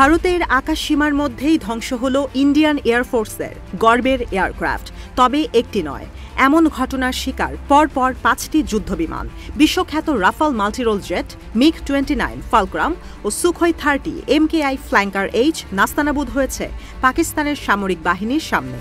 ভারতের আকাশসীমার মধ্যেই ধ্বংস হল ইন্ডিয়ান এয়ারফোর্সের গর্বের এয়ারক্রাফট, তবে একটি নয়। এমন ঘটনার শিকার পরপর 5টি যুদ্ধবিমান। বিশ্বখ্যাত Rafale multirole jet, MiG-29 Fulcrum ও সুখোই 30 MKI ফ্ল্যাঙ্কার H নাস্তানাবুদ হয়েছে পাকিস্তানের সামরিক বাহিনীর সামনে।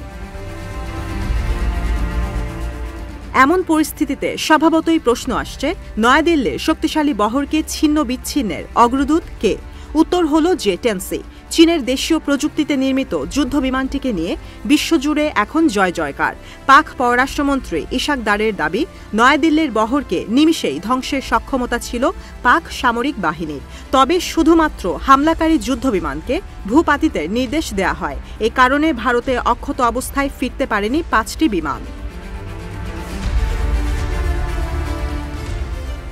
এমন পরিস্থিতিতে স্বভাবতই প্রশ্ন আসছে, নয়াদিল্লির শক্তিশালী বহরকে ছিন্ন বিচ্ছিন্নের অগ্রদূত কে? উত্তর হল J-10C। চীনের দেশীয় প্রযুক্তিতে নির্মিত যুদ্ধবিমানটিকে নিয়ে বিশ্বজুড়ে এখন জয় জয়কার। পাক পররাষ্ট্রমন্ত্রী ইশাক দারের দাবি, নয়াদিল্লির বহরকে নিমিষেই ধ্বংসের সক্ষমতা ছিল পাক সামরিক বাহিনীর। তবে শুধুমাত্র হামলাকারী যুদ্ধবিমানকে ভূপাতিতের নির্দেশ দেয়া হয়। এ কারণে ভারতে অক্ষত অবস্থায় ফিরতে পারেনি 5টি বিমান।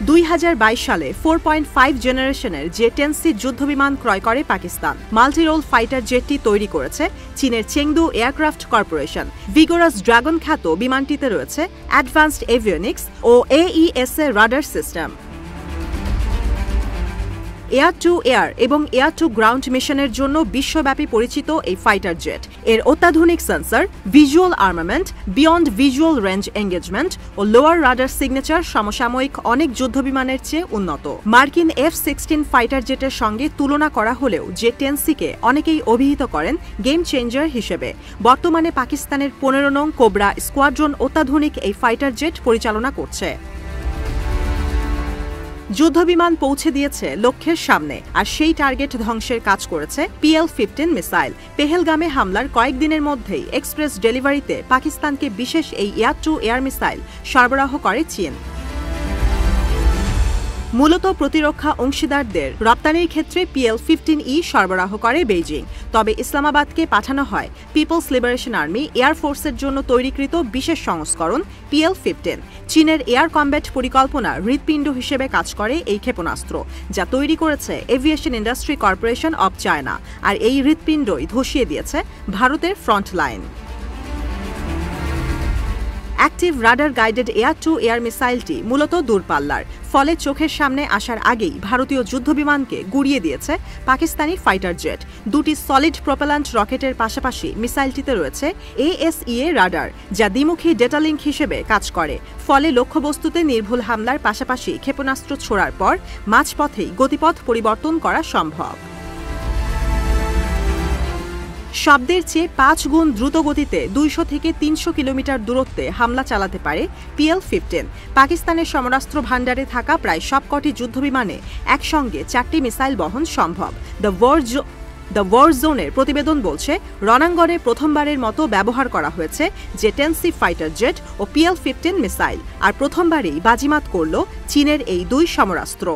2022 সালে 4.5 জেনারেশনের J-10C যুদ্ধবিমান ক্রয় করে পাকিস্তান। মাল্টিরোল ফাইটার জেটটি তৈরি করেছে চীনের Chengdu aircraft corporation. Vigorous dragon খ্যাত বিমানটিতে রয়েছে অ্যাডভান্সড এভিওনিক্স ও AESA radar system. Air to air এবং এয়ার টু গ্রাউন্ড মিশনের জন্য বিশ্বব্যাপী পরিচিত এই ফাইটার জেট এর অত্যাধুনিক sensor, visual armament, beyond visual range engagement ও লোয়ার রাডার সিগনেচার সমসাময়িক অনেক যুদ্ধবিমানের চেয়ে উন্নত। মার্কিন F-16 ফাইটার জেটের সঙ্গে তুলনা করা হলেও J-10Cকে অনেকেই অভিহিত করেন গেম চেঞ্জার হিসেবে। বর্তমানে পাকিস্তানের 15 নং কোবরা স্কোয়াড্রন অত্যাধুনিক এই ফাইটার জেট পরিচালনা করছে। যুদ্ধবিমান পৌঁছে দিয়েছে লক্ষ্যের সামনে, আর সেই টার্গেট ধ্বংসের কাজ করেছে PL-15 মিসাইল। পেহেলগামে হামলার কয়েকদিনের মধ্যেই এক্সপ্রেস ডেলিভারিতে পাকিস্তানকে বিশেষ এই এয়ার টু এয়ার মিসাইল সরবরাহ করে চীন। মূলত প্রতিরক্ষা অংশীদারদের রপ্তানির ক্ষেত্রে PL-15E সরবরাহ করে বেইজিং। তবে ইসলামাবাদকে পাঠানো হয় পিপলস লিবারেশন আর্মি এয়ারফোর্সের জন্য তৈরিকৃত বিশেষ সংস্করণ PL-15। চীনের এয়ার কমব্যাট পরিকল্পনা হৃৎপিণ্ড হিসেবে কাজ করে এই ক্ষেপণাস্ত্র, যা তৈরি করেছে aviation industry corporation of China. আর এই হৃৎপিণ্ডই ধসিয়ে দিয়েছে ভারতের front line. Active radar guided air to air মিসাইলটি মূলত দূরপাল্লার, ফলে চোখের সামনে আসার আগেই ভারতীয় যুদ্ধবিমানকে গুড়িয়ে দিয়েছে পাকিস্তানি ফাইটার জেট। 2টি সলিড প্রপেল্যান্ট রকেটের পাশাপাশি মিসাইলটিতে রয়েছে ASEA রাডার, যা দ্বিমুখী ডেটা লিঙ্ক হিসেবে কাজ করে। ফলে লক্ষ্যবস্তুতে নির্ভুল হামলার পাশাপাশি ক্ষেপণাস্ত্র ছোড়ার পর মাঝপথেই গতিপথ পরিবর্তন করা সম্ভব। শব্দের চেয়ে 5 গুণ দ্রুত গতিতে 200 থেকে 300 কিলোমিটার দূরত্বে হামলা চালাতে পারে PL-15। পাকিস্তানের সমরাস্ত্র ভাণ্ডারে থাকা প্রায় সবকটি যুদ্ধবিমানে একসঙ্গে 4টি মিসাইল বহন সম্ভব। দ্য ওয়ার জোনের প্রতিবেদন বলছে, রণাঙ্গনে প্রথমবারের মতো ব্যবহার করা হয়েছে J-10C ফাইটার জেট ও PL-15 মিসাইল, আর প্রথমবারেই বাজিমাত করল চীনের এই 2 সমরাস্ত্র।